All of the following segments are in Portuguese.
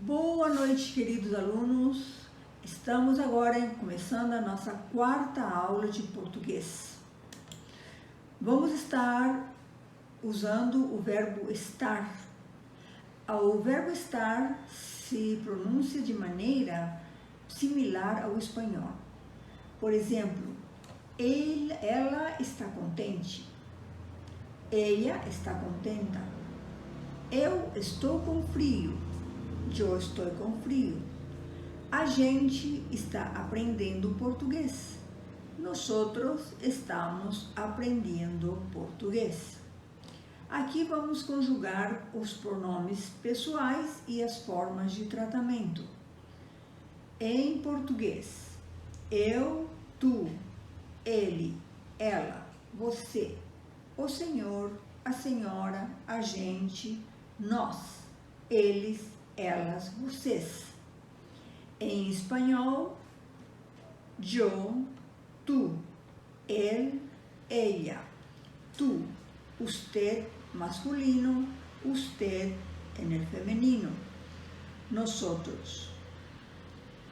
Boa noite, queridos alunos. Estamos agora começando a nossa quarta aula de português. Vamos estar usando o verbo estar. O verbo estar se pronuncia de maneira similar ao espanhol. Por exemplo, ela está contente. Ella está contenta. Eu estou com frio. Eu estou com frio. A gente está aprendendo português. Nosotros estamos aprendendo português. Aqui vamos conjugar os pronomes pessoais e as formas de tratamento. Em português, eu, tu, ele, ela, você, o senhor, a senhora, a gente, nós, eles, elas, vocês. Em espanhol, yo, tu, él, ella, tu, usted masculino, usted en el femenino, nosotros,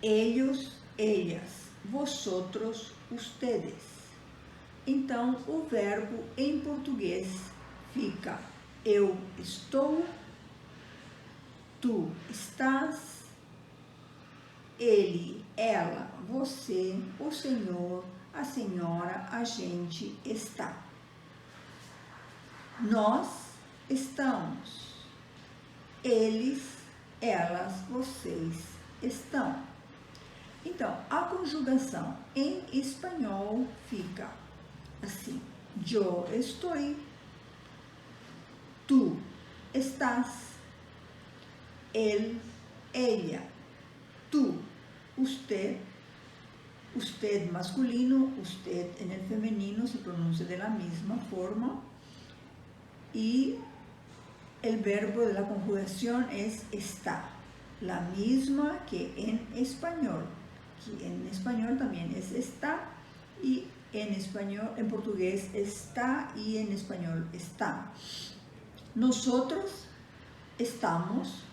ellos, ellas, vosotros, ustedes. Então, o verbo em português fica eu estou, tu estás, ele, ela, você, o senhor, a senhora, a gente está. Nós estamos. Eles, elas, vocês estão. Então, a conjugação em espanhol fica assim: yo estoy, tú estás, él, ella, tú, usted masculino, usted en el femenino se pronuncia de la misma forma y el verbo de la conjugación es está, la misma que en español. Que en español también es está y en portugués está y en español está. Nosotros estamos,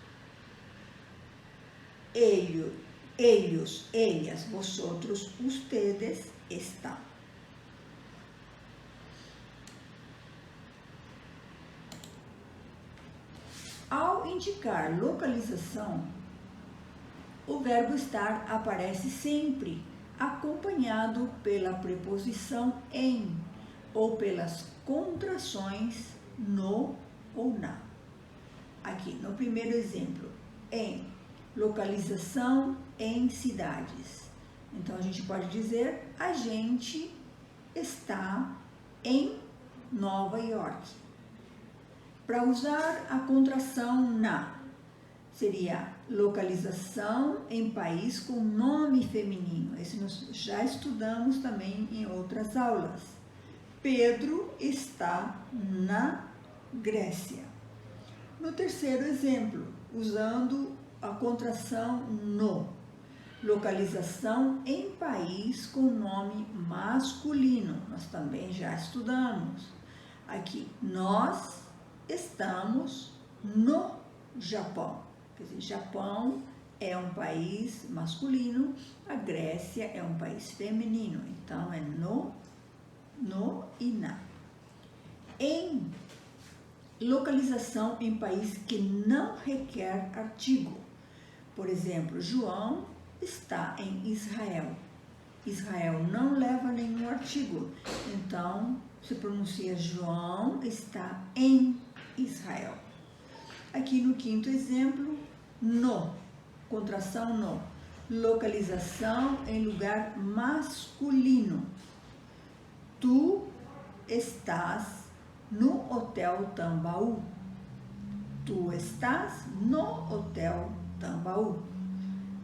ellos, ellas, vosotros, ustedes están. Ao indicar localização, o verbo estar aparece sempre acompanhado pela preposição em ou pelas contrações no ou na. Aqui, no primeiro exemplo, em localização em cidades. Então, a gente pode dizer, a gente está em Nova York. Para usar a contração na, seria localização em país com nome feminino. Esse nós já estudamos também em outras aulas. Pedro está na Grécia. No terceiro exemplo, usando a contração no, localização em país com nome masculino. Nós também já estudamos. Aqui, nós estamos no Japão. Quer dizer, Japão é um país masculino, a Grécia é um país feminino. Então, é no e na. Em localização em país que não requer artigo. Por exemplo, João está em Israel. Israel não leva nenhum artigo. Então, se pronuncia João está em Israel. Aqui no quinto exemplo, no, contração no, localização em lugar masculino. Tu estás no Hotel Tambaú. Tu estás no Hotel Tambaú.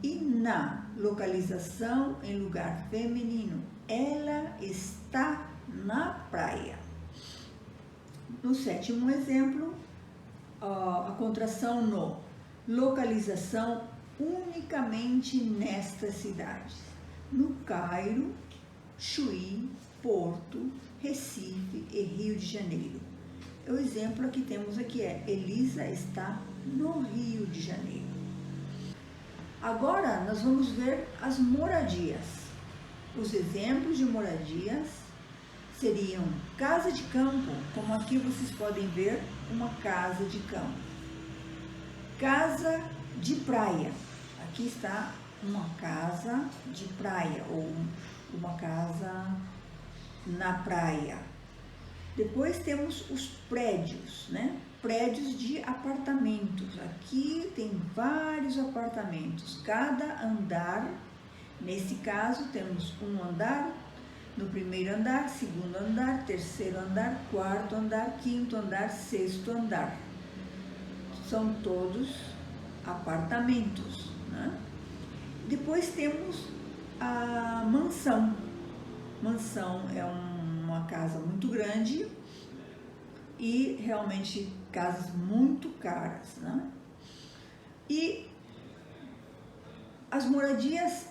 E na localização em lugar feminino, ela está na praia. No sétimo exemplo, a contração no, localização unicamente nestas cidades. No Cairo, Chuí, Porto, Recife e Rio de Janeiro. O exemplo que temos aqui é Elisa está no Rio de Janeiro. Agora nós vamos ver as moradias. Os exemplos de moradias seriam casa de campo, como aqui vocês podem ver, uma casa de campo. Casa de praia, aqui está uma casa de praia ou uma casa na praia. Depois temos os prédios, né? Prédios de apartamentos. Aqui tem vários apartamentos. Cada andar, nesse caso, temos um andar, no primeiro andar, segundo andar, terceiro andar, quarto andar, quinto andar, sexto andar. São todos apartamentos, né? Depois temos a mansão. Mansão é uma casa muito grande e realmente casas muito caras, né? E as moradias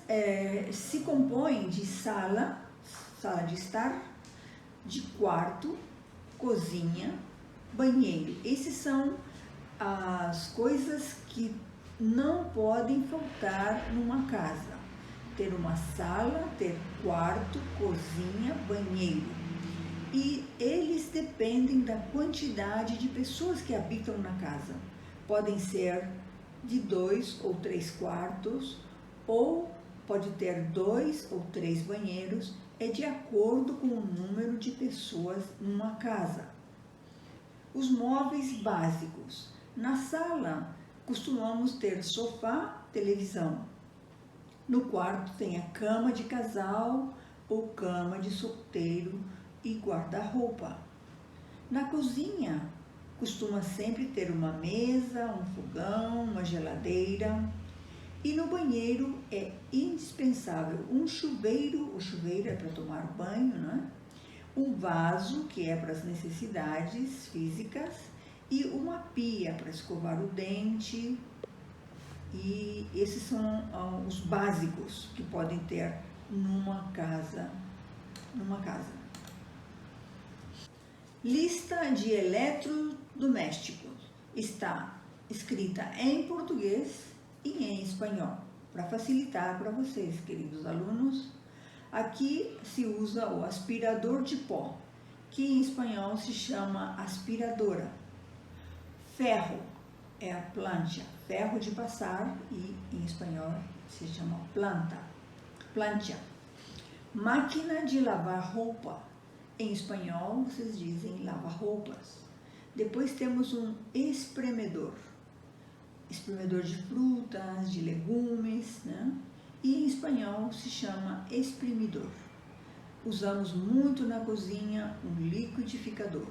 se compõem de sala de estar, de quarto, cozinha, banheiro. Esses são as coisas que não podem faltar numa casa. Ter uma sala, ter quarto, cozinha, banheiro. E eles dependem da quantidade de pessoas que habitam na casa. Podem ser de 2 ou 3 quartos, ou pode ter 2 ou 3 banheiros, é de acordo com o número de pessoas numa casa. Os móveis básicos. Na sala, costumamos ter sofá, televisão. No quarto tem a cama de casal ou cama de solteiro e guarda-roupa. Na cozinha, costuma sempre ter uma mesa, um fogão, uma geladeira. E no banheiro é indispensável um chuveiro, o chuveiro é para tomar banho, né? Um vaso, que é para as necessidades físicas, e uma pia para escovar o dente. E esses são os básicos que podem ter numa casa. Lista de eletrodomésticos está escrita em português e em espanhol. Para facilitar para vocês, queridos alunos, aqui se usa o aspirador de pó, que em espanhol se chama aspiradora. Ferro é a plancha, ferro de passar, e em espanhol se chama plancha. Máquina de lavar roupa, em espanhol vocês dizem lava-roupas. Depois temos um espremedor de frutas, de legumes, né? E em espanhol se chama exprimidor. Usamos muito na cozinha um liquidificador,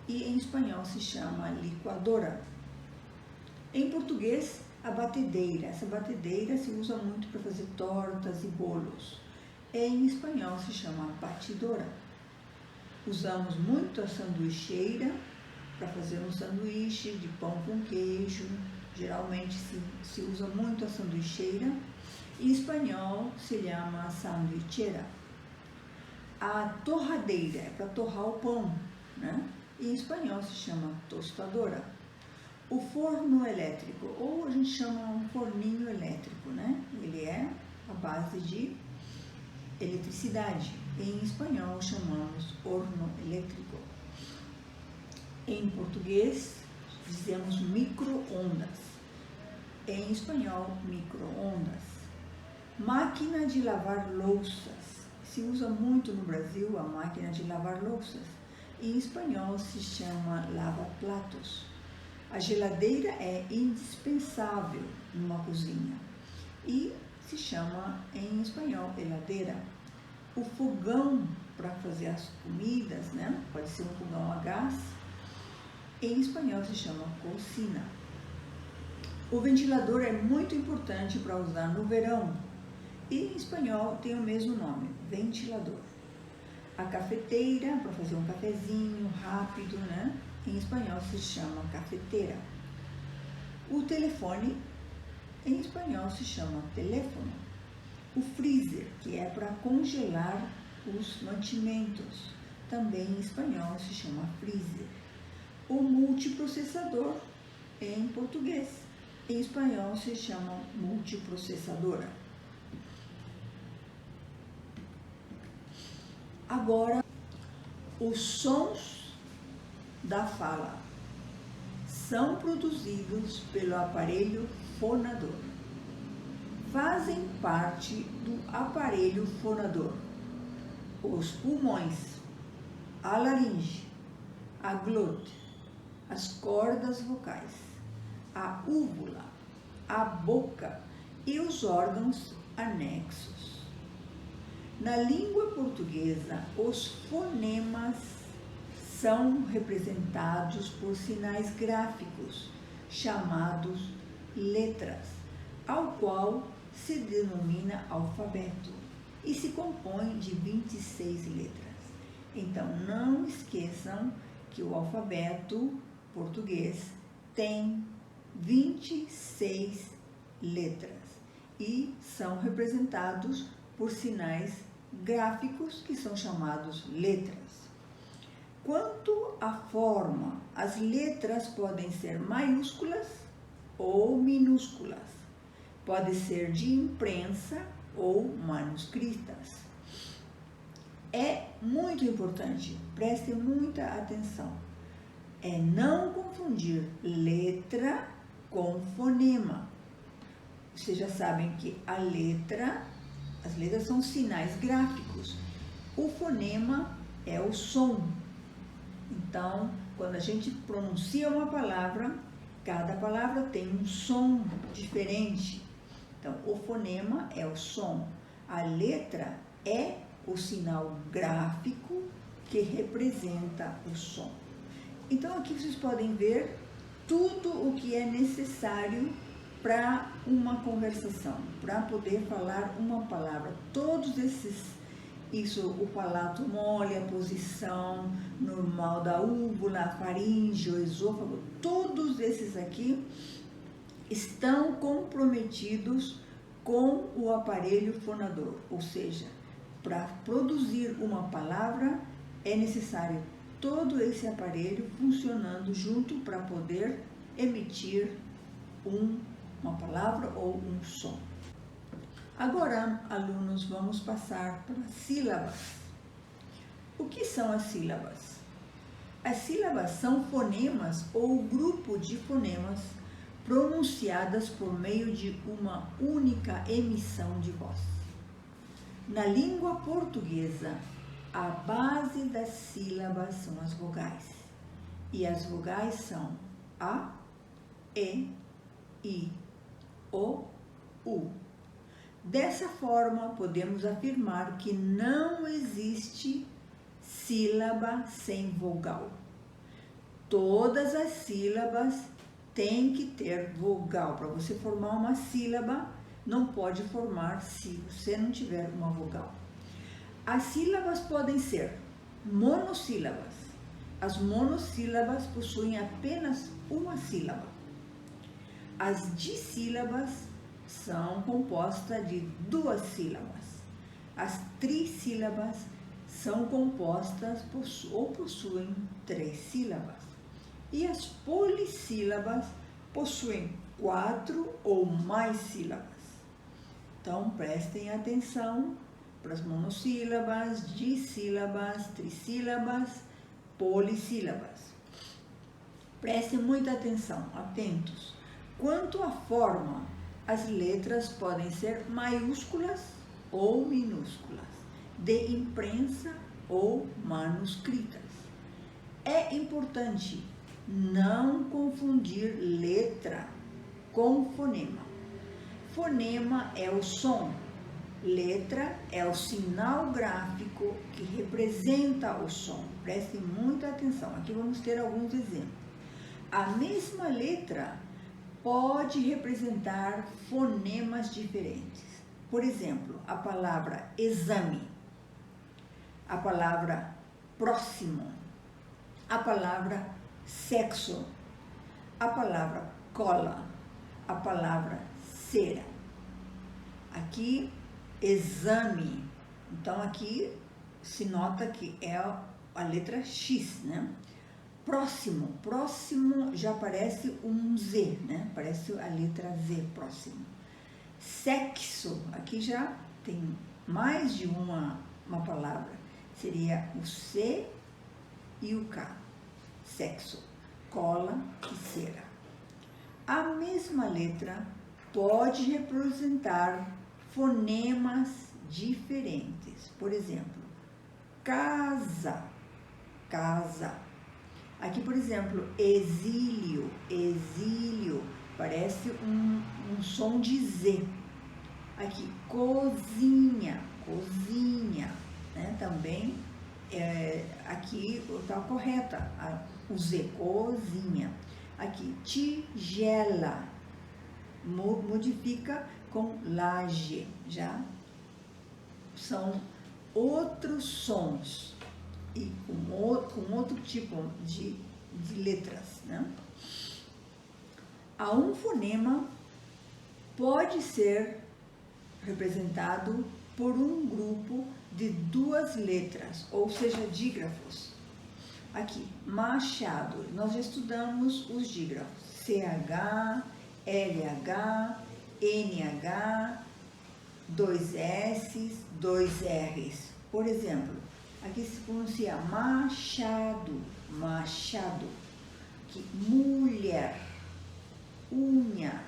e em espanhol se chama liquadora. Em português, a batedeira. Essa batedeira se usa muito para fazer tortas e bolos. Em espanhol se chama batidora. Usamos muito a sanduicheira para fazer um sanduíche de pão com queijo. Geralmente se usa muito a sanduicheira. Em espanhol se chama sanduicheira. A torradeira é para torrar o pão, né? Em espanhol se chama tostadora. O forno elétrico, ou a gente chama um forninho elétrico, né? Ele é a base de eletricidade. Em espanhol chamamos horno elétrico. Em português dizemos micro-ondas. Em espanhol, micro-ondas. Máquina de lavar louças. Se usa muito no Brasil a máquina de lavar louças. Em espanhol se chama lava-pratos. A geladeira é indispensável numa cozinha e se chama em espanhol heladeira. O fogão para fazer as comidas, né? Pode ser um fogão a gás. Em espanhol se chama cocina. O ventilador é muito importante para usar no verão e em espanhol tem o mesmo nome, ventilador. A cafeteira, para fazer um cafezinho rápido, né? Em espanhol se chama cafeteira. O telefone, em espanhol se chama teléfono. O freezer, que é para congelar os mantimentos, também em espanhol se chama freezer. O multiprocessador, em português, Em espanhol se chama multiprocessadora. Agora, os sons da fala são produzidos pelo aparelho fonador. Fazem parte do aparelho fonador os pulmões, a laringe, a glote, as cordas vocais, a úvula, a boca e os órgãos anexos. Na língua portuguesa, os fonemas são representados por sinais gráficos, chamados letras, ao qual se denomina alfabeto e se compõe de 26 letras. Então, não esqueçam que o alfabeto português tem 26 letras e são representados por sinais gráficos que são chamados letras. Quanto à forma, as letras podem ser maiúsculas ou minúsculas, pode ser de imprensa ou manuscritas. É muito importante, prestem muita atenção, é não confundir letra com fonema. Vocês já sabem que as letras são sinais gráficos, o fonema é o som. Então, quando a gente pronuncia uma palavra, cada palavra tem um som diferente. Então, o fonema é o som, a letra é o sinal gráfico que representa o som. Então, aqui vocês podem ver tudo o que é necessário para uma conversação, para poder falar uma palavra. Todos esses, o palato mole, a posição normal da úvula, a faringe, o esôfago, todos esses aqui estão comprometidos com o aparelho fonador, ou seja, para produzir uma palavra é necessário todo esse aparelho funcionando junto para poder emitir uma palavra ou um som. Agora, alunos, vamos passar para sílabas. O que são as sílabas? As sílabas são fonemas ou grupo de fonemas pronunciadas por meio de uma única emissão de voz. Na língua portuguesa, a base das sílabas são as vogais, e as vogais são A, E, I, O, U. Dessa forma, podemos afirmar que não existe sílaba sem vogal. Todas as sílabas têm que ter vogal. Para você formar uma sílaba, não pode formar se você não tiver uma vogal. As sílabas podem ser monossílabas. As monossílabas possuem apenas uma sílaba. As dissílabas são compostas de duas sílabas. As trissílabas são compostas ou possuem 3 sílabas. E as polissílabas possuem 4 ou mais sílabas. Então, prestem atenção para as monossílabas, dissílabas, trissílabas, polissílabas. Prestem muita atenção, atentos. Quanto à forma, as letras podem ser maiúsculas ou minúsculas, de imprensa ou manuscritas. É importante não confundir letra com fonema. Fonema é o som, letra é o sinal gráfico que representa o som. Prestem muita atenção, aqui vamos ter alguns exemplos. A mesma letra pode representar fonemas diferentes. Por exemplo, a palavra exame, a palavra próximo, a palavra sexo, a palavra cola, a palavra cera. Aqui, exame. Então, aqui se nota que é a letra X, né? próximo, próximo já parece um Z, né? Parece a letra Z, próximo. Sexo, aqui já tem mais de uma palavra, seria o C e o K, sexo, cola e cera. A mesma letra pode representar fonemas diferentes, por exemplo, casa, casa. Aqui, por exemplo, exílio, exílio, parece um som de Z. Aqui, cozinha, cozinha, né? Também, aqui está correta, o Z, cozinha. Aqui, tigela, modifica com laje, já são outros sons e com outro tipo de letras, né? Um fonema pode ser representado por um grupo de duas letras, ou seja, dígrafos. Aqui, machado, nós já estudamos os dígrafos, CH, LH, NH, 2 S, 2 R's. Por exemplo, aqui se pronuncia machado, machado. Aqui, mulher, unha,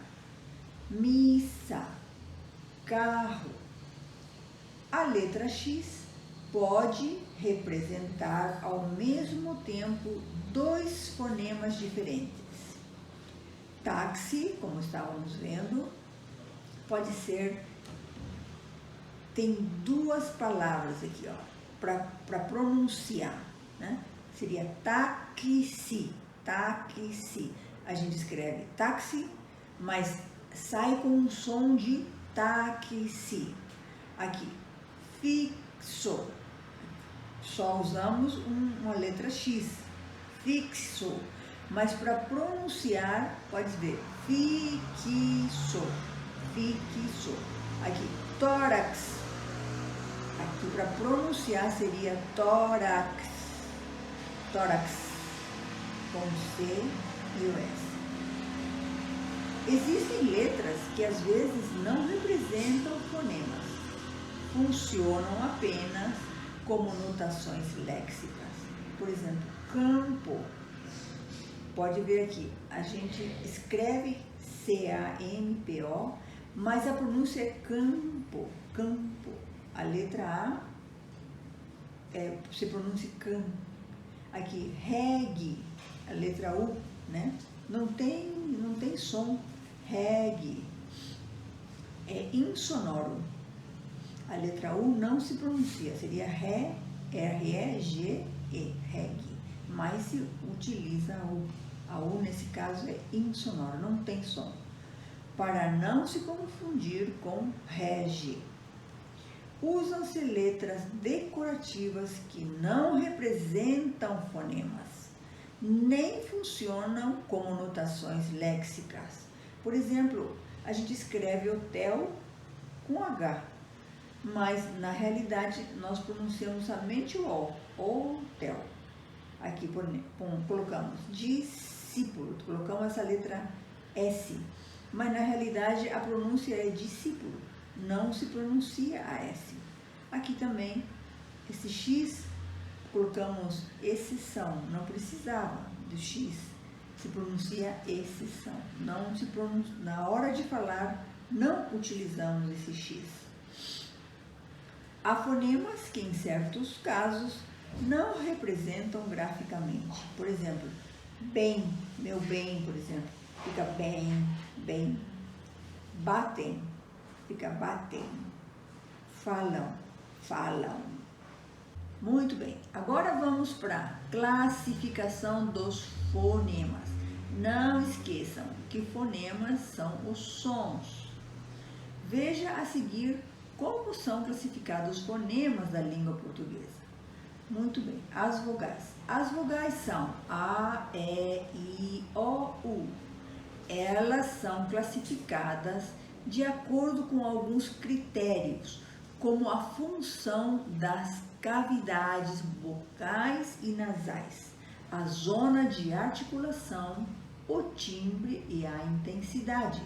missa, carro. A letra X pode representar ao mesmo tempo dois fonemas diferentes. Táxi, como estávamos vendo, pode ser, tem duas palavras aqui, ó, para pronunciar, né? Seria táxi, táxi. A gente escreve táxi, mas sai com um som de táxi. Aqui, fixo. Só usamos uma letra X, fixo. Mas para pronunciar, pode ver, fixo, fixo. Aqui, tórax. Aqui para pronunciar seria tórax, tórax, com C e o S. Existem letras que às vezes não representam fonemas, funcionam apenas como notações léxicas. Por exemplo, campo. Pode ver aqui, a gente escreve C-A-M-P-O, mas a pronúncia é campo, campo. A letra A se pronuncia cam. Aqui, reggae, a letra U, né? Não tem som, reggae. É insonoro. A letra U não se pronuncia, seria ré, R-E-G-E, reggae. Mas se utiliza a U. A U, nesse caso, é insonoro, não tem som. Para não se confundir com rege. Usam-se letras decorativas que não representam fonemas, nem funcionam como notações léxicas. Por exemplo, a gente escreve hotel com H, mas na realidade nós pronunciamos somente o O, hotel. Aqui colocamos discípulo, colocamos essa letra S, mas na realidade a pronúncia é discípulo, não se pronuncia a S. Aqui também, esse X, colocamos exceção, não precisava do X, se pronuncia exceção. Não se pronuncia, na hora de falar, não utilizamos esse X. Há fonemas que, em certos casos, não representam graficamente. Por exemplo, bem, meu bem, por exemplo, fica bem, bem. Batem, fica batem. Falam, falam. Muito bem, agora vamos para a classificação dos fonemas. Não esqueçam que fonemas são os sons. Veja a seguir como são classificados os fonemas da língua portuguesa. Muito bem, as vogais. As vogais são A, E, I, O, U. Elas são classificadas de acordo com alguns critérios, como a função das cavidades vocais e nasais. a zona de articulação, o timbre e a intensidade.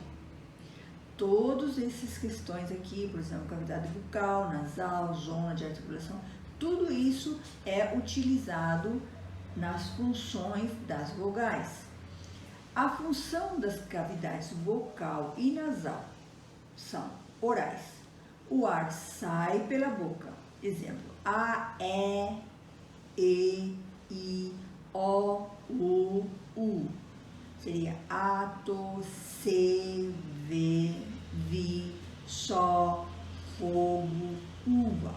Todas essas questões aqui, por exemplo, cavidade bucal, nasal, zona de articulação, tudo isso é utilizado nas funções das vogais. A função das cavidades bucal e nasal são orais. O ar sai pela boca. Exemplo, A, E, I, O, U. Seria ato, se, vê, vi, só, fogo, uva.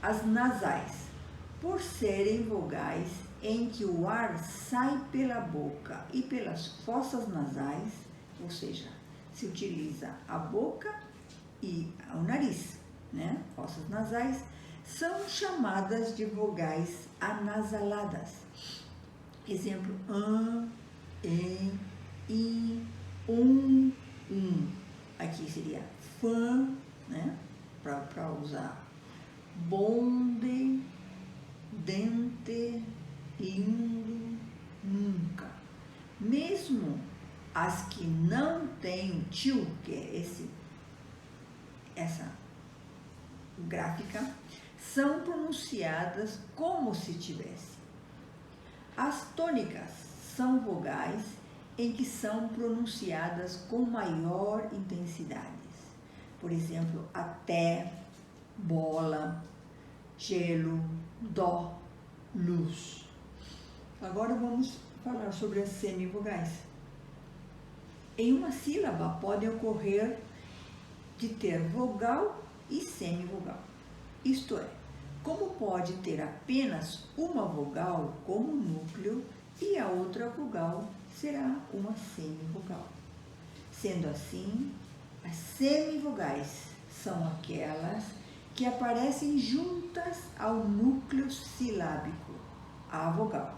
As nasais, por serem vogais em que o ar sai pela boca e pelas fossas nasais, ou seja, se utiliza a boca e o nariz, né? Fossas nasais, são chamadas de vogais anasaladas. Exemplo, an, em, i, Aqui seria fã, né? Para usar bonde, dente, lindo, nunca. Mesmo as que não têm o tio, que é essa gráfica, são pronunciadas como se tivesse. As tônicas são vogais em que são pronunciadas com maior intensidade. Por exemplo, até, bola, gelo, dó, luz. Agora vamos falar sobre as semivogais. Em uma sílaba podem ocorrer de ter vogal e semivogal. Isto é, como pode ter apenas uma vogal como núcleo e a outra vogal será uma semivogal. Sendo assim, as semivogais são aquelas que aparecem juntas ao núcleo silábico, a vogal.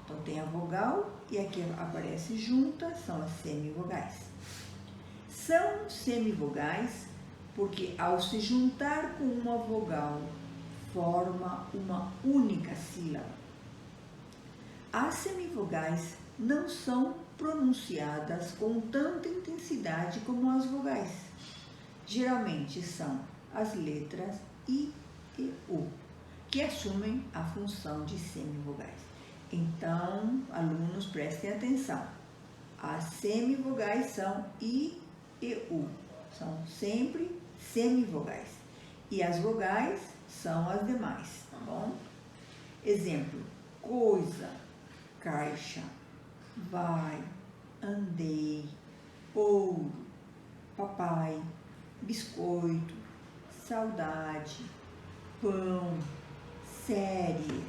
Então, tem a vogal e a que aparece juntas são as semivogais. São semivogais porque, ao se juntar com uma vogal, forma uma única sílaba. As semivogais não são pronunciadas com tanta intensidade como as vogais. Geralmente são as letras I e U, que assumem a função de semivogais. Então, alunos, prestem atenção. As semivogais são I e U, são sempre semivogais. E as vogais são as demais, tá bom? Exemplo, coisa, caixa, vai, andei, ouro, papai, biscoito, saudade, pão, série,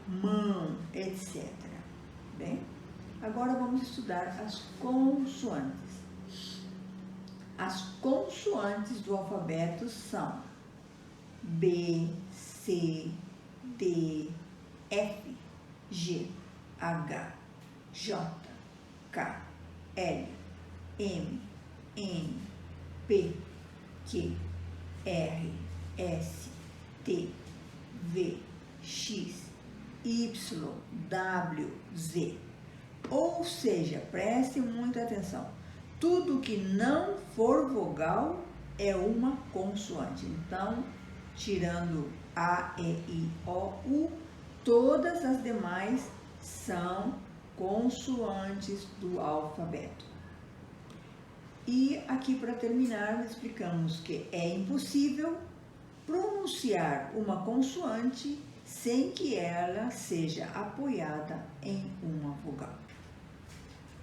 mão, etc. Bem, agora vamos estudar as consoantes. As consoantes do alfabeto são B, C, D, F, G, H, J, K, L, M, N, P, Q, R, S, T, V, X, Y, W, Z. Ou seja, prestem muita atenção. Tudo que não for vogal é uma consoante. Então, tirando A, E, I, O, U, todas as demais são consoantes do alfabeto. E aqui, para terminar, explicamos que é impossível pronunciar uma consoante sem que ela seja apoiada em uma vogal.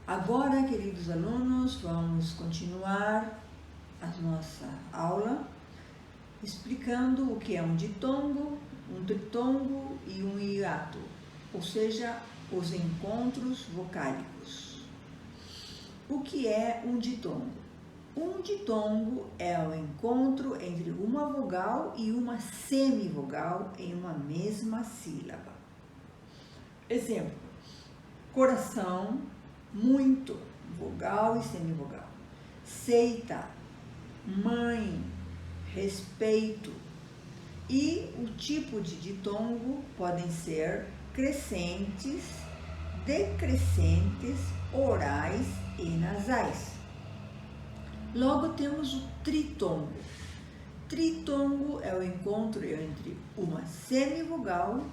Agora, queridos alunos, vamos continuar a nossa aula explicando o que é um ditongo, um tritongo e um hiato, ou seja, os encontros vocálicos. O que é um ditongo? Um ditongo é o encontro entre uma vogal e uma semivogal em uma mesma sílaba. Exemplo, coração, muito, vogal e semivogal. Seita, mãe, respeito. E o tipo de ditongo podem ser crescentes, decrescentes, orais e nasais. Logo temos o tritongo. Tritongo é o encontro entre uma semivogal,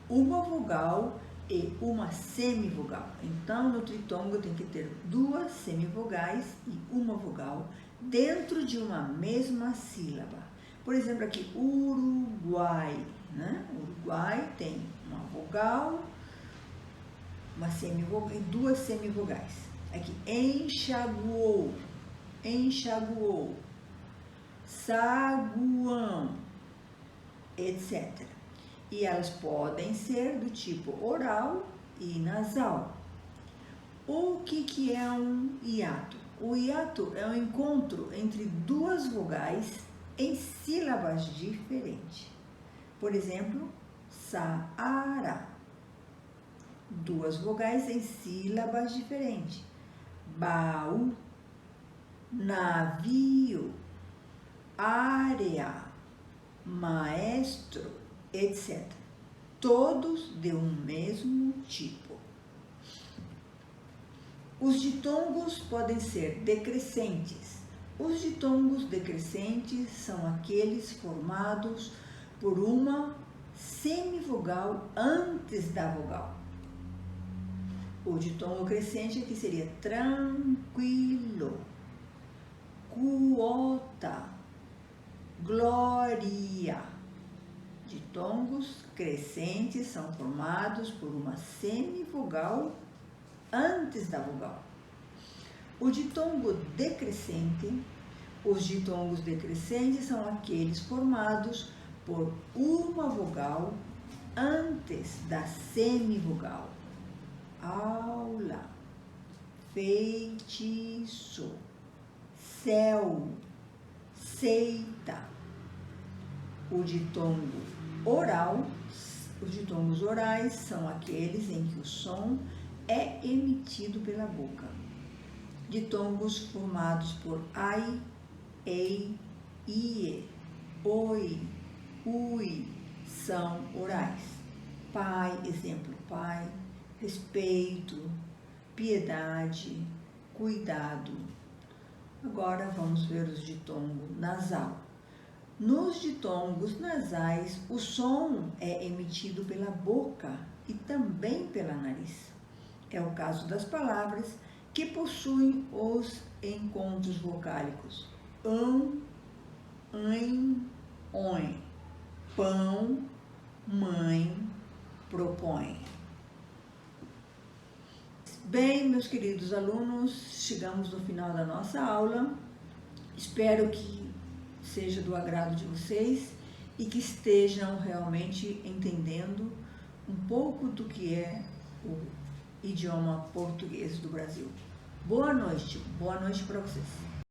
uma vogal e uma semivogal. Então, no tritongo tem que ter duas semivogais e uma vogal dentro de uma mesma sílaba. Por exemplo, aqui, Uruguai, né? Uruguai tem uma vogal, uma semivogal e duas semivogais. Aqui, enxaguou, enxaguou, saguão, etc. E elas podem ser do tipo oral e nasal. O que é um hiato? O hiato é um encontro entre duas vogais em sílabas diferentes. Por exemplo, Saara. Duas vogais em sílabas diferentes. Baú, navio, área, maestro, etc. Todos de um mesmo tipo. Os ditongos podem ser decrescentes. Os ditongos decrescentes são aqueles formados por uma semivogal antes da vogal. O ditongo crescente aqui seria tranquilo, cuota, glória. Ditongos crescentes são formados por uma semivogal antes da vogal. O ditongo decrescente, os ditongos decrescentes são aqueles formados por uma vogal antes da semivogal. Aula, feitiço, céu, seita. O ditongo oral, os ditongos orais são aqueles em que o som é emitido pela boca. Ditongos formados por ai, ei, ie, oi, ui são orais. Pai, exemplo, pai, respeito, piedade, cuidado. Agora vamos ver os ditongos nasal. Nos ditongos nasais, o som é emitido pela boca e também pela nariz. É o caso das palavras que possuem os encontros vocálicos em, oin, pão, mãe, propõe. Bem, meus queridos alunos, chegamos no final da nossa aula. Espero que seja do agrado de vocês e que estejam realmente entendendo um pouco do que é o idioma português do Brasil. Boa noite para vocês.